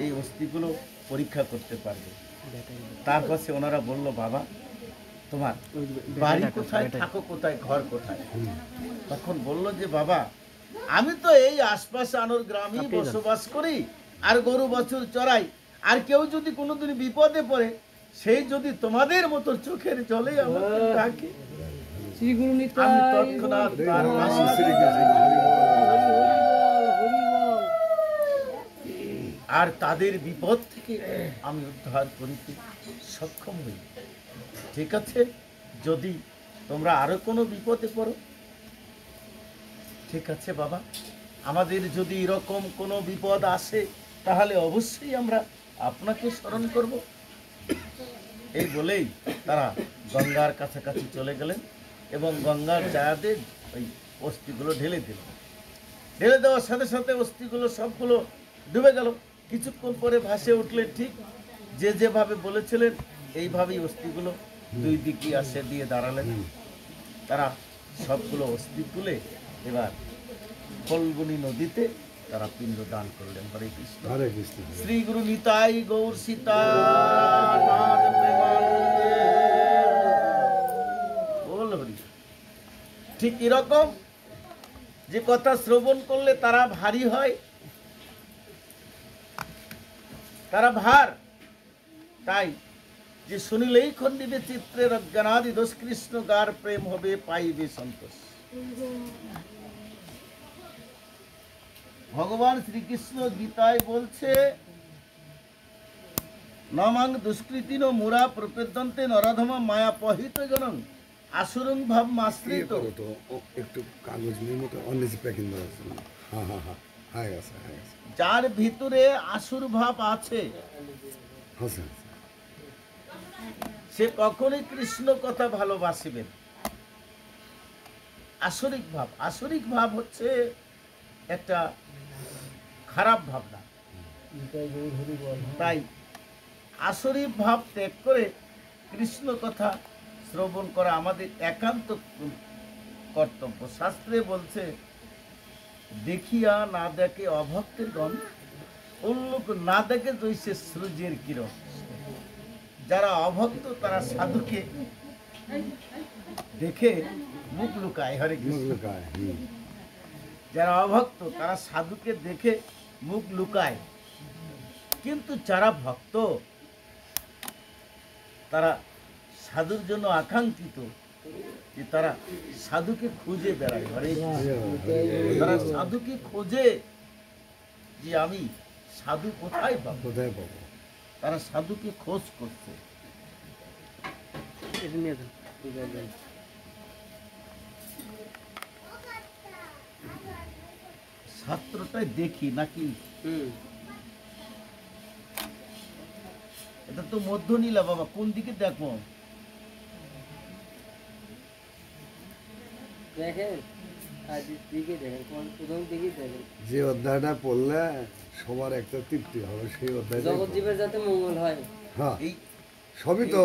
এই অস্থিগুলো পরীক্ষা করতে পারবে। তারপর সে ওনারা বলল, বাবা তোমার বাড়ি কোথায়, থাকো কোথায়, ঘর কোথায়? তখন বলল যে বাবা আমি তো এই আশপাশে আনোর গ্রামেই বসবাস করি আর গরু বাছুর চড়াই, আর কেউ যদি কোনোদিন বিপদে পড়ে সেই যদি তোমাদের মতো চোখের জলে আমাকে ডাকে, আমি তৎক্ষণাৎ তার পাশে আর তাদের বিপদ থেকে আমি উদ্ধার করিতে সক্ষম হই। ঠিক আছে, যদি তোমরা আরো কোনো বিপদে পড়ো, ঠিক আছে বাবা, আমাদের যদি এরকম কোনো বিপদ আসে তাহলে অবশ্যই আমরা আপনাকে স্মরণ করব। এই বলেই তারা গঙ্গার কাছাকাছি চলে গেলেন এবং গঙ্গার জায়াতে ওই অস্থিগুলো ঢেলে দিল। ঢেলে দেওয়ার সাথে সাথে অস্থিগুলো সবগুলো ডুবে গেল। কিছুক্ষণ পরে ভাসে উঠলেন, ঠিক যেভাবে বলেছিলেন এইভাবেই অস্থিগুলো দুই দিকে আসে দিয়ে দাঁড়ালেন। তারা সবগুলো অস্থি তুলে এবার ফল্গুনী নদীতে তারা পিণ্ড দান করলেন। হরে কৃষ্ণ, হরে কৃষ্ণ। শ্রী গুরু নিতাই গৌর সীতা বল হরি। ঠিক এরকম যে কথা শ্রবণ করলে তারা ভারী হয়, তারা ভার, তাই যে শুনিলেই খণ্ডিবে চিত্রের অজ্ঞানাদি দোষ, কৃষ্ণ গার প্রেম হবে পাইবে সন্তোষ। ভগবান শ্রীকৃষ্ণ গীতায় বলছে, নমাং দুষ্কৃতিন মুরা প্রপেদন্তে নরধম মায়া পহিত জনং আসুরং ভাব মাশ্রিত। একটু কাগজ মতো অনেক প্যাকিং দেওয়া আছে। হ্যাঁ হ্যাঁ হ্যাঁ, হয়ে গেছে হয়ে গেছে। যার ভিতরে আসুর ভাব আছে সে কখনোই কৃষ্ণ কথা ভালোবাসিবেন। আসরিক ভাব, আসরিক ভাব হচ্ছে একটা খারাপ ভাবনা। তাই আসরিক ভাব ত্যাগ করে কৃষ্ণ কথা শ্রবণ করা আমাদের একান্ত কর্তব্য। শাস্ত্রে বলছে, দেখিয়া না দেখে অভক্তের গণ, উল্লুক না দেখে জৈসে সূর্যের কিরণ। যারা অভক্ত তারা সাধুকে দেখে মুখ লুকায়। হরে কৃষ্ণ। যারা অভক্ত তারা সাধুকে দেখে মুখ লুকায়, কিন্তু যারা ভক্ত তারা সাধুর জন্য আকাঙ্ক্ষিত, যে তারা সাধুকে খুঁজে বেড়ায়। হরে তারা সাধুকে খোঁজে যে আমি সাধু কোথায় পাবো, তারা সাধুকে খোঁজ করছে। শাস্ত্রটাই দেখি নাকি, এটা তো মধ্য নীলা বাবা, কোন দিকে দেখো? যে অধ্যায়টা পড়লে সবার একটা তৃপ্তি হবে, সেই অধ্যায় জগৎজীবের যাতে মঙ্গল হয়। হ্যাঁ, সবই তো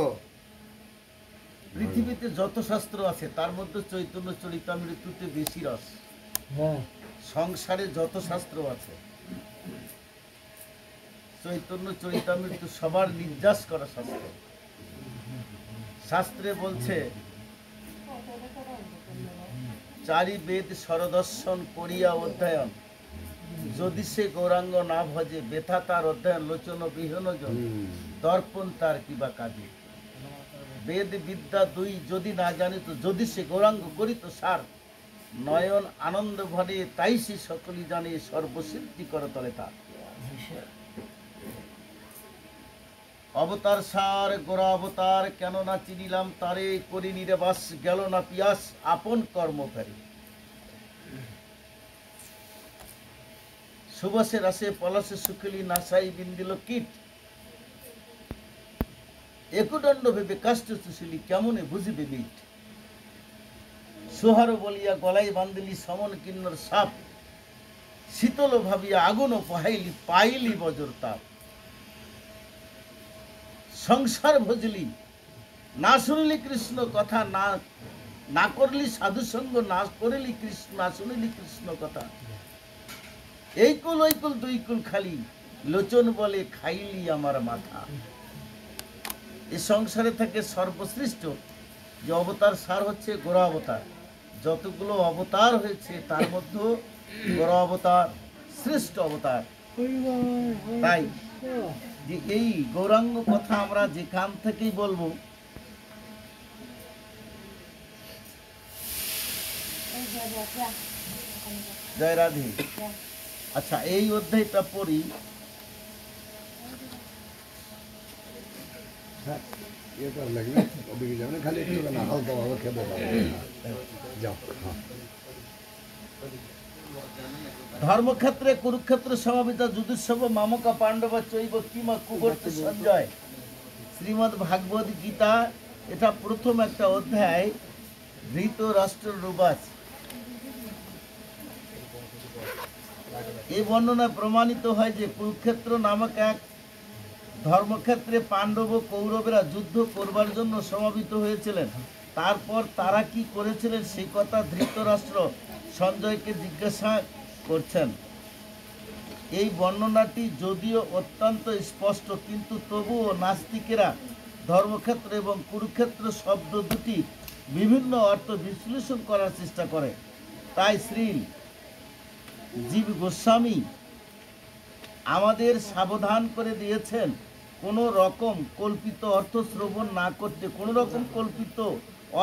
পৃথিবীতে যত শাস্ত্র আছে তার মধ্যে চৈতন্য চরিতামৃততে বেশি রস। সংসারে যত শাস্ত্র আছে চৈতন্য চরিতামৃত সবার নির্যাস করা শাস্ত্র। শাস্ত্রে বলছে, চারি বেদ সরদর্শন করিয়া অধ্যয়ন, যদি সে গৌরাঙ্গ না ভজে, ব্যথা তার অধ্যয়ন লোচন বিহীন জন, দর্পণ তার কিবা কাজে। বেদ বিদ্যা দুই যদি না জানিত, যদি সে গৌরাঙ্গ করিত সার, নয়ন আনন্দ ভরে তাই সে সকলই জানে, সর্বসিদ্ধি করে তলে তার। অবতার সার গোরা অবতার, কেন না চিনিলাম তারে, করি নিরেবাস গেল না পিয়াস, আপন কর্ম ফেরে। সুবাসে রাসে পলাশে সুখলি নাসাই বিন্দিল কীট, একদণ্ড ভেবে কাষ্ট চুষিলি কেমনে বুঝিবে মিট। সোহার বলিয়া গলায় বান্দিলি সমন কিন্নর সাপ, শীতল ভাবিয়া আগুন পাহাইলি পাইলি বজর তাপ। সংসার ভজলি না শুনলি কৃষ্ণ কথা, না করলি সাধু সঙ্গ, না করিলি কৃষ্ণ, না শুনিলি কৃষ্ণ কথা। এই কুল ওই কুল দুই কুল খালি, লোচন বলে খাইলি আমার মাথা। এ সংসারে থেকে সর্বশ্রেষ্ঠ যে অবতার সার হচ্ছে গোরা অবতার। যতগুলো অবতার হয়েছে তার মধ্যে গোরা অবতার শ্রেষ্ঠ অবতার। তাই যে এই গৌরাঙ্গ কথা আমরা যেখান থেকেই বলবো, জয় রাধে। আচ্ছা, এই অধ্যায়টা পড়ি। হ্যাঁ, এটা লাগবে ওদিকে যাবে না, খালি একটু না হালকা ভাবে খেতে পারবে। যাও, হ্যাঁ। ধর্মক্ষেত্রে কুরুক্ষেত্র সমবেত যুধিষ্ঠির মামকা পাণ্ডব চৈব কিমা কুবর্ত সঞ্জয়। শ্রীমদ্ ভাগবত গীতা, এটা প্রথম একটা অধ্যায়। ধৃতরাষ্ট্র রুবাচ। এই বর্ণনা প্রমাণিত হয় যে কুরুক্ষেত্র নামক এক ধর্মক্ষেত্রে পাণ্ডব ও কৌরবেরা যুদ্ধ করবার জন্য সমবেত হয়েছিলেন। তারপর তারা কি করেছিলেন সেই কথা ধৃতরাষ্ট্র সঞ্জয়কে জিজ্ঞাসা করছেন। এই বর্ণনাটি যদিও অত্যন্ত স্পষ্ট, কিন্তু তবুও নাস্তিকেরা ধর্মক্ষেত্র এবং কুরুক্ষেত্র শব্দ দুটি বিভিন্ন অর্থ বিশ্লেষণ করার চেষ্টা করে। তাই শ্রী জীব গোস্বামী আমাদের সাবধান করে দিয়েছেন কোনো রকম কল্পিত অর্থ শ্রবণ না করতে, কোনো রকম কল্পিত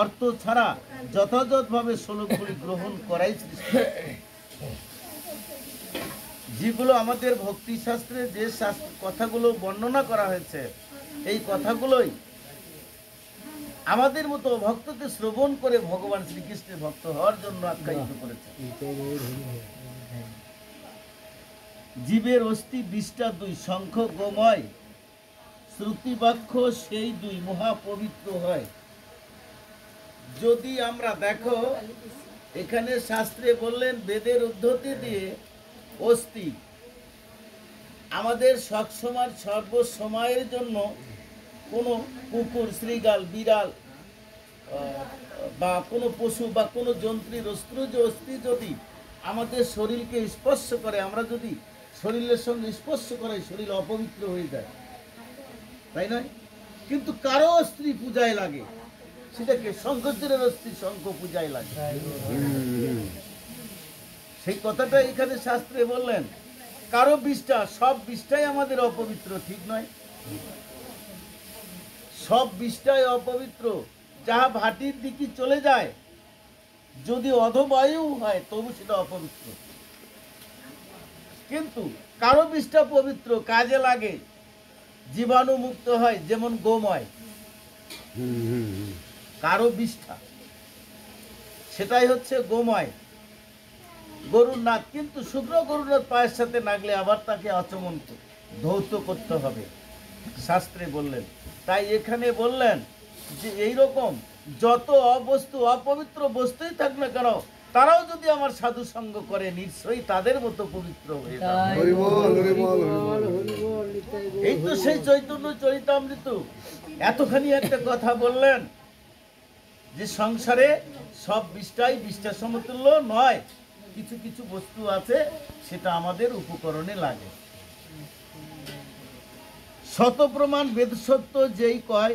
অর্থ ছাড়া যথাযথভাবে শ্লোকগুলি গ্রহণ করাই শ্রেষ্ঠ। যেগুলো আমাদের ভক্তিশাস্ত্রে যে কথাগুলো বর্ণনা করা হয়েছে, এই কথাগুলোই আমাদের মতো ভক্তকে শ্রবণ করে ভগবান শ্রীকৃষ্ণের ভক্ত হওয়ার জন্য আখ্যায়িত করেছে। জীবের অস্থি ২০টা, ২ শঙ্খ গোময়, শ্রুতিবাক্য সেই ২ মহাপবিত্র হয়। যদি আমরা দেখো, এখানে শাস্ত্রে বললেন বেদের উদ্ধতি দিয়ে অস্থি আমাদের সবসময় সর্বসময়ের জন্য কোনো কুকুর, শৃগাল, বিড়াল বা কোনো পশু বা কোনো যন্ত্রীর অস্থি যদি আমাদের শরীরকে স্পর্শ করে, আমরা যদি শরীরের সঙ্গে স্পর্শ করাই, শরীর অপবিত্র হয়ে যায়, তাই নয়? কিন্তু কারো অস্থি পূজায় লাগে, সেটাকে শঙ্করের অস্থি শঙ্খ পূজায় লাগে। সেই কথাটা এখানে শাস্ত্রে বললেন। কারো বিষ্ঠা, সব বিষ্ঠাই আমাদের অপবিত্র, ঠিক নয়? সব বিষ্ঠাই অপবিত্র, যাহা ভাটির দিকে চলে যায়, যদি অধবায়ু হয় তবু সেটা অপবিত্র। কিন্তু কারো বিষ্ঠা পবিত্র, কাজে লাগে, জীবাণু মুক্ত হয়, যেমন গোময়। কারো বিষ্ঠা সেটাই হচ্ছে গোময়, গরুর নাক। কিন্তু শুকনো গরুর পায়ের সাথে নাগলে আবার তাকে আচমন ধৌত করতে হবে, শাস্ত্রে বললেন। তাই এখানে বললেন যে এইরকম যত অবস্তু, অপবিত্র বস্তুই থাক না কেন, তারাও যদি আমার সাধু সঙ্গ করে, নিশ্চয়ই তাদের মতো পবিত্র হয়ে যাবে। এই তো সেই চৈতন্য চরিতামৃত এতখানি একটা কথা বললেন যে সংসারে সব বিষ্ঠাই বিষ্ঠা সমতুল্য নয়, কিছু কিছু বস্তু আছে সেটা আমাদের উপকরণে লাগে। শত প্রমাণ বেদ সত্য যেই কয়,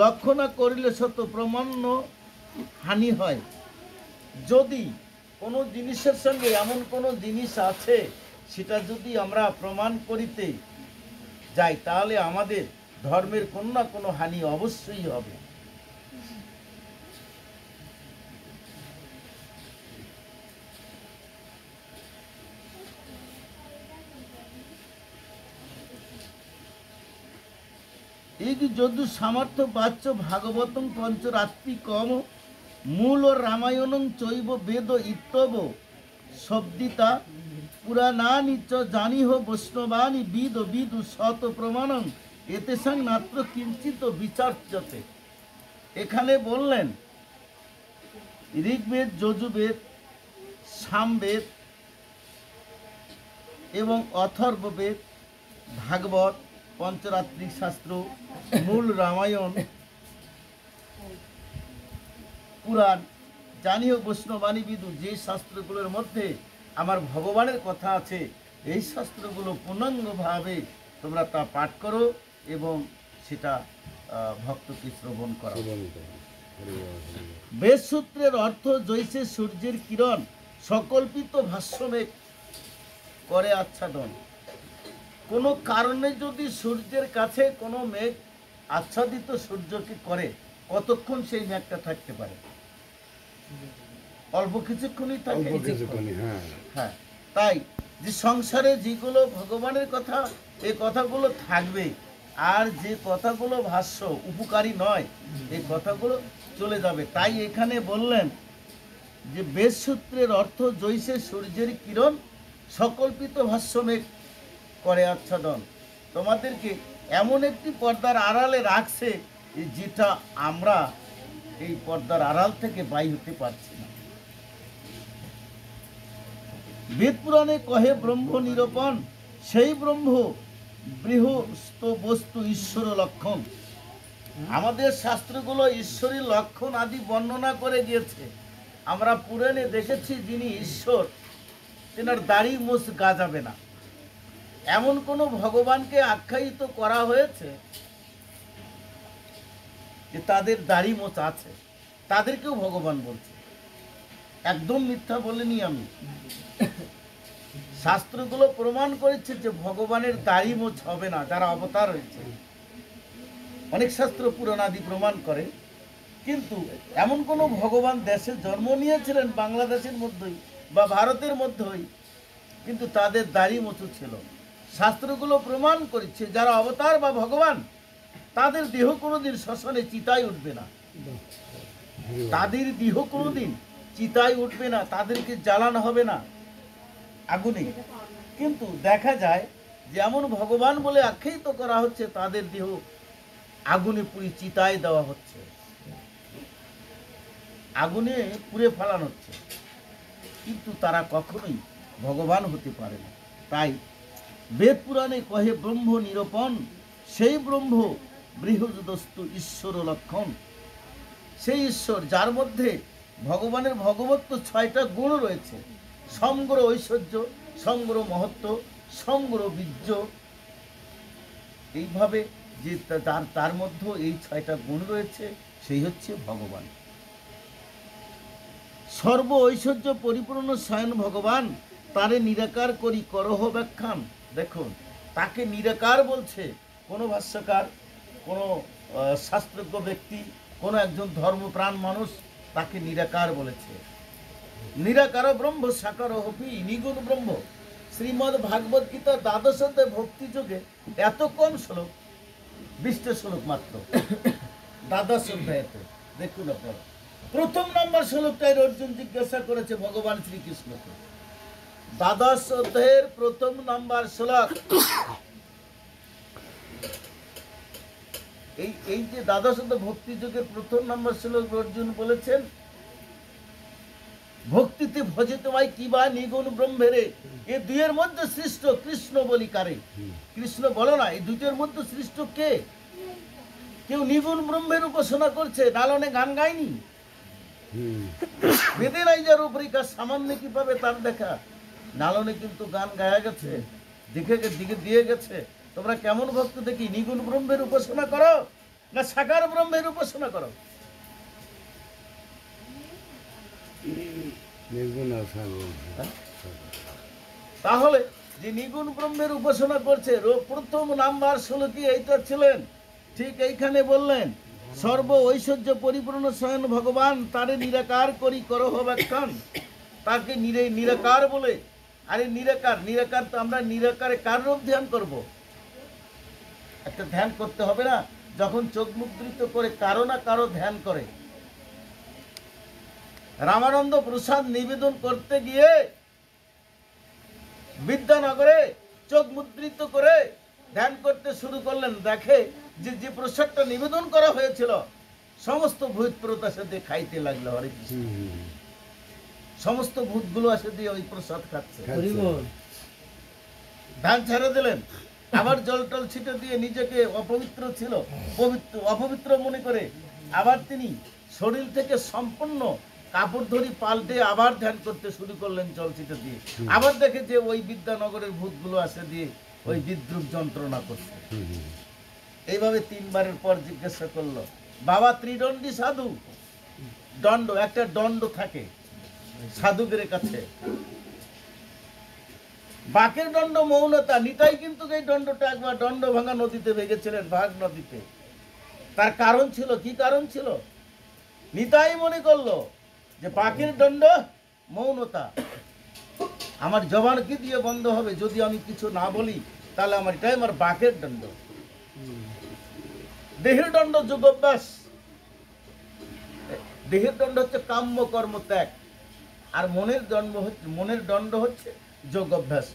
লক্ষ্য না করিলে শত প্রমাণ হানি হয়। যদি কোনো জিনিসের সঙ্গে এমন কোনো জিনিস আছে, সেটা যদি আমরা প্রমাণ করিতে যাই, তাহলে আমাদের ধর্মের কোনো না কোনো হানি অবশ্যই হবে। এই যে যদু সামর্থ্য বাচ্য ভাগবতং পঞ্চরাত্রি কম মূল ও রামায়ণং চৈব বেদ ইত্যব শব্দিতা পুরাণানি চ জানিহ বৈষ্ণবানি বিদ বিদু শত প্রমাণং এতেসাং মাত্র কিঞ্চিত বিচার্যতে। এখানে বললেন ঋগ্বেদ, যজুর্বেদ, সামবেদ এবং অথর্ববেদ, ভাগবত, পঞ্চরাত্রিক শাস্ত্র, মূল রামায়ণ, পুরাণ, জানিও বৈষ্ণবাণী বিদু, যে শাস্ত্রগুলোর মধ্যে আমার ভগবানের কথা আছে, এই শাস্ত্রগুলো পূর্ণাঙ্গভাবে তোমরা তা পাঠ করো এবং সেটা ভক্তকে শ্রবণ করো। বেদ সূত্রের অর্থ জৈসে সূর্যের কিরণ সকল্পিত ভাষ্যমেঘ করে আচ্ছাদন। কোনো কারণে যদি সূর্যের কাছে কোনো মেঘ আচ্ছাদিত সূর্যকে করে, কতক্ষণ সেই মেঘটা থাকতে পারে? অল্প কিছুক্ষণই থাকে। হ্যাঁ, তাই যে সংসারে যেগুলো ভগবানের কথা, এই কথাগুলো থাকবে, আর যে কথাগুলো ভাষ্য উপকারী নয় এই কথাগুলো চলে যাবে। তাই এখানে বললেন যে বেদ সূত্রের অর্থ জৈসে সূর্যের কিরণ সকল্পিত ভাষ্যমেঘ করে আচ্ছাদন। তোমাদেরকে এমন একটি পর্দার আড়ালে রাখছে যেটা আমরা এই পর্দার আড়াল থেকে বাই হতে পারছি না। বেদ পুরাণে কহে ব্রহ্ম নিরূপণ, সেই ব্রহ্ম বৃহস্ত বস্তু ঈশ্বর লক্ষণ। আমাদের শাস্ত্রগুলো ঈশ্বরের লক্ষণ আদি বর্ণনা করে গিয়েছে। আমরা পুরাণে দেখেছি যিনি ঈশ্বর তেনার দাড়ি মোছ গাজাবে না, এমন কোন ভগবানকে আখ্যায়িত করা হয়েছে যে তাদের দাড়ি মোছ আছে, তাদেরকেও ভগবান বলছে। একদম মিথ্যা বলিনি আমি। শাস্ত্রগুলো প্রমাণ করেছে যে ভগবানের দাড়ি মোছ হবে না যারা অবতার হয়েছে। অনেক শাস্ত্র পুরাণাদি প্রমাণ করে, কিন্তু এমন কোন ভগবান দেশে জন্ম নিয়েছিলেন বাংলাদেশের মধ্যেই বা ভারতের মধ্যেই, কিন্তু তাদের দাড়ি মোছু ছিল। শাস্ত্রগুলো প্রমাণ করেছে যারা অবতার বা ভগবান, তাদের দেহ কোনোদিন শ্মশানে চিতায় উঠবে না, তাদের দেহ কোনোদিন চিতায় উঠবে না, তাদেরকে জ্বালানো হবে না আগুনে। কিন্তু দেখা যায় যে এমন ভগবান বলে আখ্যায়িত করা হচ্ছে, তাদের দেহ আগুনে পুড়ে চিতায় দেওয়া হচ্ছে, আগুনে পুড়ে ফেলানো হচ্ছে, কিন্তু তারা কখনোই ভগবান হতে পারে না। তাই বেদ পুরাণে কহে ব্রহ্ম নিরূপণ, সেই ব্রহ্ম বৃহদস্তু ঈশ্বর লক্ষণ। সেই ঈশ্বর যার মধ্যে ভগবানের ভগবত্ব 6টা গুণ রয়েছে, সমগ্র ঐশ্বর্য, সমগ্র মহত্ব, সমগ্র বীর্য, এইভাবে যে তার মধ্যে এই 6টা গুণ রয়েছে, সেই হচ্ছে ভগবান। সর্ব ঐশ্বর্য পরিপূর্ণ স্বয়ং ভগবান, তারে নিরাকার করি করহ ব্যাখ্যান। দেখুন, তাকে নিরাকার বলছে কোনো ভাষ্যকার, কোনো শাস্ত্রজ্ঞ ব্যক্তি, কোনো একজন ধর্মপ্রাণ মানুষ তাকে নিরাকার বলেছে। নিরাকার ব্রহ্ম সাকার হপি নিগুণ ব্রহ্ম। শ্রীমদ্ ভাগবত গীতা দ্বাদশ অধ্যায় ভক্তি যোগে এত কম শ্লোক, 20টা শ্লোক মাত্র দ্বাদশ অধ্যায়তে। দেখুন আপনারা, প্রথম নম্বর শ্লোকটাই অর্জুন জিজ্ঞাসা করেছে ভগবান শ্রীকৃষ্ণকে। দ্বাদশ অধ্যায়ের প্রথম নম্বর শ্লোক, এই যে দ্বাদশ অধ্যায় ভক্তি যুগের প্রথম নম্বর শ্লোক অর্জুন বলেছেন, ভক্তিতে ভজে তোমায় কিবা নিগুণ ব্রহ্মেরে। এই দুইয়ের মধ্যে সৃষ্ট কৃষ্ণ বলি কারে? কৃষ্ণ বলো না, এই দুইটার মধ্যে সৃষ্ট কে? কেউ নিগুণ ব্রহ্মের উপাসনা করছে, নালনে গান গায়নি। বেদে নাই যার উপরে কাজ সামান্য কি পাবে তার দেখা। নালনে কিন্তু গান গায়া গেছে, দিকে দিয়ে গেছে। তোমরা কেমন ভক্ত দেখি, নিগুণ ব্রহ্মের উপাসনা করো না সাকার ব্রহ্মের উপাসনা করো? তাহলে যে নিগুণ ব্রহ্মের উপাসনা করছে, প্রথম নাম্বার শ্লোকে এইটা ছিলেন। ঠিক এইখানে বললেন, সর্ব ঐশ্বর্য পরিপূর্ণ স্বয়ং ভগবান, তারে নিরাকার করি করহ ব্যাখ্যান। তাকে নিরাকার বলে। আরে নিরাকার তো আমরা নিরাকারে কার রূপ ধ্যান করব? একটা ধ্যান করতে হবে না? যখন চোখ মুদ্রিত করে কারো না কারো ধ্যান করে। রামানন্দ প্রসাদ নিবেদন করতে গিয়ে বিদ্যানগরে চোখ মুদ্রিত করে ধ্যান করতে শুরু করলেন। দেখে যে প্রসাদটা নিবেদন করা হয়েছিল, সমস্ত ভূত প্রেত এসে দিয়ে খাইতে লাগলো। হরে কৃষ্ণ। সমস্ত ভূতগুলো এসে দিয়ে ওই প্রসাদ খাচ্ছে। ধ্যান ছেড়ে দিলেন, আবার জল টল ছিটে দিয়ে নিজেকে অপবিত্র মনে করে আবার তিনি শরীর থেকে সম্পূর্ণ কাপড় ধরি পাল্টে আবার ধ্যান করতে শুরু করলেন চলচিত্র দিয়ে। আবার দেখে যে ওই বিদ্যানগরের ভূতগুলো আসে দিয়ে ওই বিদ্রুপ যন্ত্রণা করছে। এইভাবে 3 বারের পর জিজ্ঞাসা করলো, বাবা ত্রিদণ্ডী সাধু, দণ্ড একটা দণ্ড থাকে সাধুদের কাছে, বাকের দণ্ড মৌনতা। নিতাই কিন্তু এই দণ্ডটা একবার দণ্ড ভাঙা নদীতে ভেঙেছিলেন, ভাগ নদীতে। তার কারণ ছিল, কি কারণ ছিল? নিতাই মনে করলো যে বাকের দণ্ড মৌনতা, আমার জবান কি দিয়ে বন্ধ হবে? যদি আমি কিছু না বলি তাহলে এটাই আমার বাকের দণ্ড। দেহের দণ্ড যোগাভ্যাস। দেহের দণ্ড হচ্ছে কাম্য কর্ম ত্যাগ, আর মনের দণ্ড হচ্ছে যোগাভ্যাস।